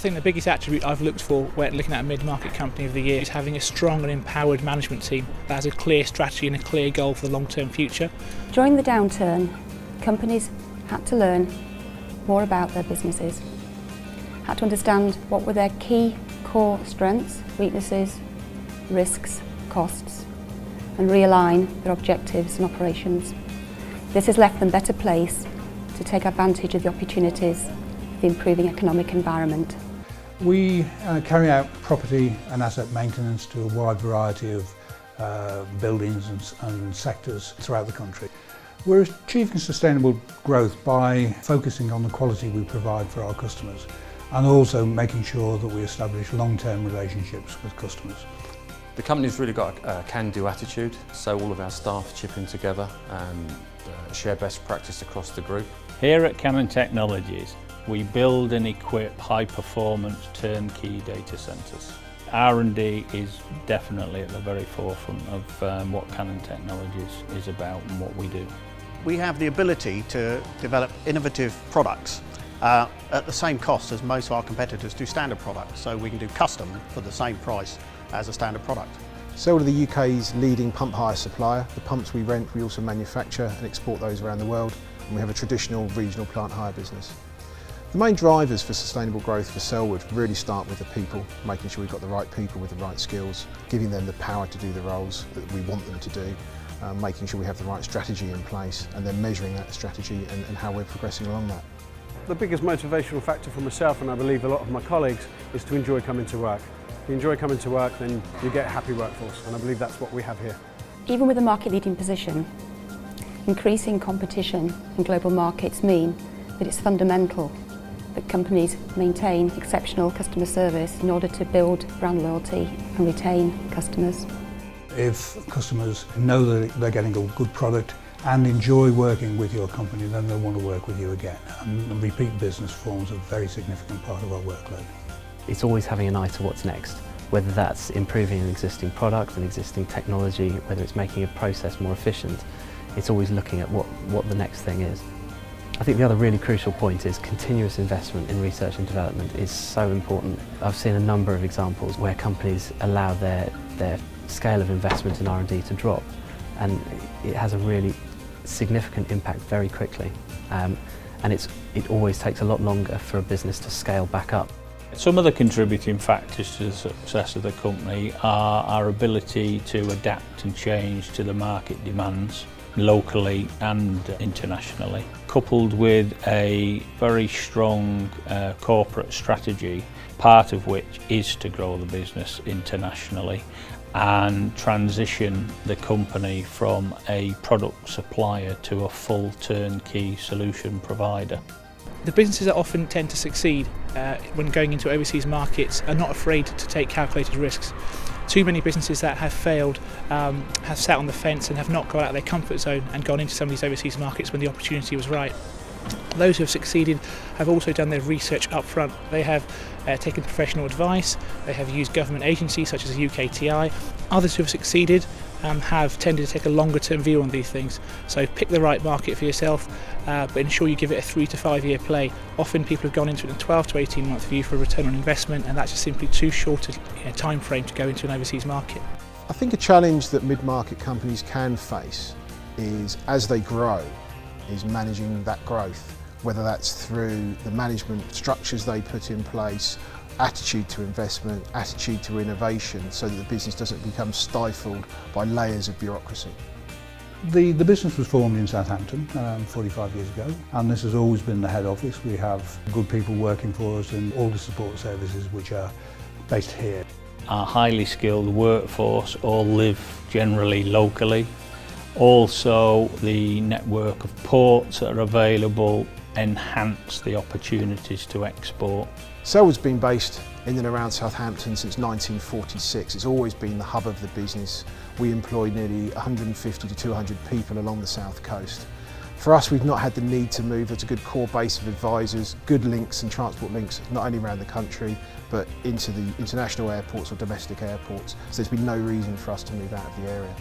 think the biggest attribute I've looked for when looking at a mid-market company of the year is having a strong and empowered management team that has a clear strategy and a clear goal for the long-term future. During the downturn, companies had to learn more about their businesses, had to understand what were their key core strengths, weaknesses, risks, costs, and realign their objectives and operations. This has left them better placed to take advantage of the opportunities of the improving economic environment. We carry out property and asset maintenance to a wide variety of buildings and sectors throughout the country. We're achieving sustainable growth by focusing on the quality we provide for our customers and also making sure that we establish long-term relationships with customers. The company's really got a can-do attitude, so all of our staff chip in together and share best practice across the group. Here at Cannon Technologies, we build and equip high-performance turnkey data centres. R&D is definitely at the very forefront of what Cannon Technologies is about and what we do. We have the ability to develop innovative products at the same cost as most of our competitors do standard products, so we can do custom for the same price as a standard product. Selwood are the UK's leading pump hire supplier. The pumps we rent, we also manufacture and export those around the world, and we have a traditional regional plant hire business. The main drivers for sustainable growth for Selwood really start with the people, making sure we've got the right people with the right skills, giving them the power to do the roles that we want them to do, making sure we have the right strategy in place, and then measuring that strategy and how we're progressing along that. The biggest motivational factor for myself, and I believe a lot of my colleagues, is to enjoy coming to work. If you enjoy coming to work, then you get a happy workforce, and I believe that's what we have here. Even with a market-leading position, increasing competition in global markets mean that it's fundamental that companies maintain exceptional customer service in order to build brand loyalty and retain customers. If customers know that they're getting a good product and enjoy working with your company, then they'll want to work with you again. And repeat business forms a very significant part of our workload. It's always having an eye to what's next, whether that's improving an existing product, an existing technology, whether it's making a process more efficient. It's always looking at what the next thing is. I think the other really crucial point is continuous investment in research and development is so important. I've seen a number of examples where companies allow their scale of investment in R&D to drop, and it has a really significant impact very quickly. And it always takes a lot longer for a business to scale back up. Some of the contributing factors to the success of the company are our ability to adapt and change to the market demands, locally and internationally, coupled with a very strong corporate strategy, part of which is to grow the business internationally and transition the company from a product supplier to a full turnkey solution provider. The businesses that often tend to succeed when going into overseas markets are not afraid to take calculated risks. Too many businesses that have failed have sat on the fence and have not got out of their comfort zone and gone into some of these overseas markets when the opportunity was right. Those who have succeeded have also done their research up front. They have taken professional advice, they have used government agencies such as the UKTI. Others who have succeeded have tended to take a longer term view on these things. So pick the right market for yourself, but ensure you give it a 3 to 5 year play. Often people have gone into it in a 12 to 18 month view for a return on investment, and that's just simply too short a time frame to go into an overseas market. I think a challenge that mid-market companies can face is, as they grow, is managing that growth, whether that's through the management structures they put in place, attitude to investment, attitude to innovation, so that the business doesn't become stifled by layers of bureaucracy. The business was formed in Southampton 45 years ago, and this has always been the head office. We have good people working for us in all the support services which are based here. Our highly skilled workforce all live generally locally. Also, the network of ports that are available enhance the opportunities to export. Selwood's been based in and around Southampton since 1946. It's always been the hub of the business. We employ nearly 150 to 200 people along the south coast. For us, we've not had the need to move. There's a good core base of advisors, good links and transport links, not only around the country, but into the international airports or domestic airports. So there's been no reason for us to move out of the area.